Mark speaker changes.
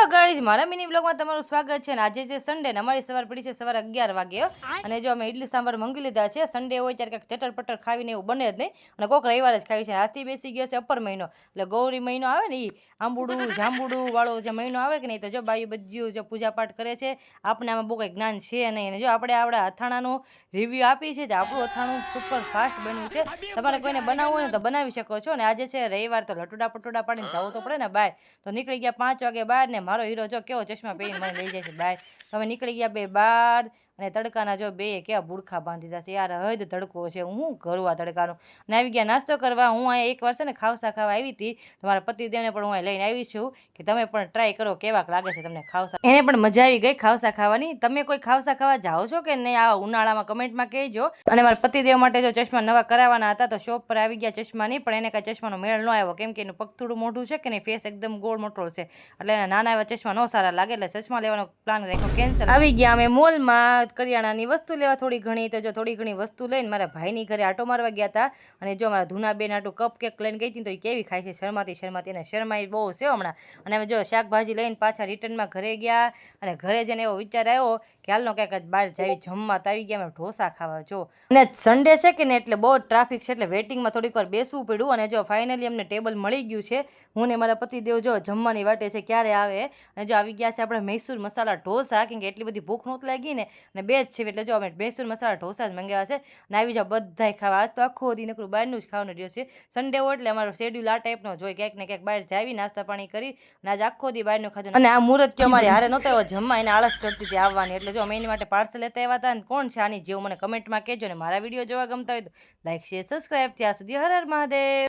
Speaker 1: Guys, મારા mini બ્લોગમાં તમારું સ્વાગત છે. અને આજે છે સન્ડે ને અમારી સવાર પડી છે સવારે 11 વાગે. અને જો અમે ઇડલી સાંભાર મંગી લીધા છે. સન્ડે હોય ત્યારે કંઈક ચટર પટર ખાવીને એવું બને જ નહીં. અને કોક રવિવારે જ ખાવી છે. આજથી બેસી ગયો છે અપર મહિનો, એટલે ગૌરી મહિનો આવે ને એ આંબુડું જાંબુડું વાળો જે મહિનો આવે કે નહીં, તો જો બાયું બધું જો પૂજા પાઠ કરે છે. આપણે આમાં બહુ કંઈ જ્ઞાન છે નહીં. અને જો આપણે આપણા અથાણાનું રિવ્યૂ આપી છે, તો આપણું અથાણું સુપર ફાસ્ટ બન્યું છે. તમારે કોઈને બનાવવું હોય ને તો બનાવી શકો છો. અને આજે છે રવિવાર, તો લટુડા પટોડા પાડીને જવું તો પડે ને બહાર. તો નીકળી ગયા 5 વાગે બહાર, ને મારો હીરો જો કેવો ચશ્મા પહેરીને મને લઈ જાય છે બહાર. તો અમે નીકળી ગયા બે બહાર, અને તડકાના જો બે કેવા બુરખા બાંધી દીધા છે યાર. હદ તડકો છે, હું કરું આ તડકાનો. અને આવી ગયા નાસ્તો કરવા. હું અહીંયા એકવાર છે ને ખાવસા ખાવા આવી હતી, તો મારા પતિદેવને પણ હું અહીં લઈને આવી છું કે તમે પણ ટ્રાય કરો કેવાક લાગે છે તમને ખાવસા. એને પણ મજા આવી ગઈ ખાવસા ખાવાની. તમે કોઈ ખાવસા ખાવા જાઓ છો કે નહીં આ ઉનાળામાં? કમેન્ટમાં કહેજો. અને મારા પતિદેવ માટે જો ચશ્મા નવા કરાવવાના હતા, તો શોપ પર આવી ગયા ચશ્માની, પણ એને કાંઈ ચશ્માનો મેળ ન આવ્યો, કેમ કે એનું પગ થોડું મોઢું છે કે નહીં, ફેસ એકદમ ગોળ મોટો છે, એટલે એના નાના એવા ચશ્મા ન સારા લાગે, એટલે ચશ્મા લેવાનો પ્લાન રાખ્યો કેન્સલ. આવી ગયા અમે મોલમાં કરિયાણાની વસ્તુ લેવા થોડી ઘણી. તો જો થોડી ઘણી વસ્તુ લઈને મારા ભાઈની ઘરે આટો મારવા ગયા હતા. અને જો મારા ધૂના બેન આટું કપ કેક લઈને ગઈ હતી, તો એ કેવી ખાય છે શરમાતી અને શરમાઈ બહુ છે હમણાં. અને અમે જો શાકભાજી લઈને પાછા રિટર્નમાં ઘરે ગયા. અને ઘરે જઈને એવો વિચાર આવ્યો કે હાલનો ક્યાંક બહાર જાવી જમવા. તો આવી ગયા અમે ઢોસા ખાવા. જો અને સન્ડે છે કે ને એટલે બહુ ટ્રાફિક છે, એટલે વેટિંગમાં થોડીક વાર બેસવું પડ્યું. અને જો ફાઇનલી અમને ટેબલ મળી ગયું છે. હું ને મારા પતિદેવ જો જમવાની વાટે છે ક્યારે આવે. અને જો આવી ગયા છે આપણે મૈસૂર મસાલા ઢોસા, કેમ કે એટલી બધી ભૂખ નહોતી લાગી ને, અને બે જ છે એટલે જો અમે મૈસૂર મસાલા ઢોસા જ મંગાવ્યા છે. અને આવી જાઓ બધાય ખાવા. આજ તો આખો દી નકરું બહારનું જ ખાવાનું રહ્યો છે. સન્ડે હોય એટલે અમારો શેડ્યુલ આ ટાઈપનો જ હોય, ક્યાંક ને ક્યાંક બહાર જાવી નાસ્તા પાણી કરી. અને આજે આખો દી બહારનું ખાધું. અને આ મુહૂર્ત કે અમારી હારે નહોતો એવો જમવા, એને આળસ ચડતી હતી આવવાની, એટલે જો અમે એની માટે પાર્સલ લેતા આવ્યા હતા. અને કોણ છે આની જેવું મને કમેન્ટમાં કહેજો. ને મારા વિડીયો જોવા ગમતા હોય તો લાઈક શેર સબસ્ક્રાઈબ. ત્યાં સુધી હર હર મહાદેવ.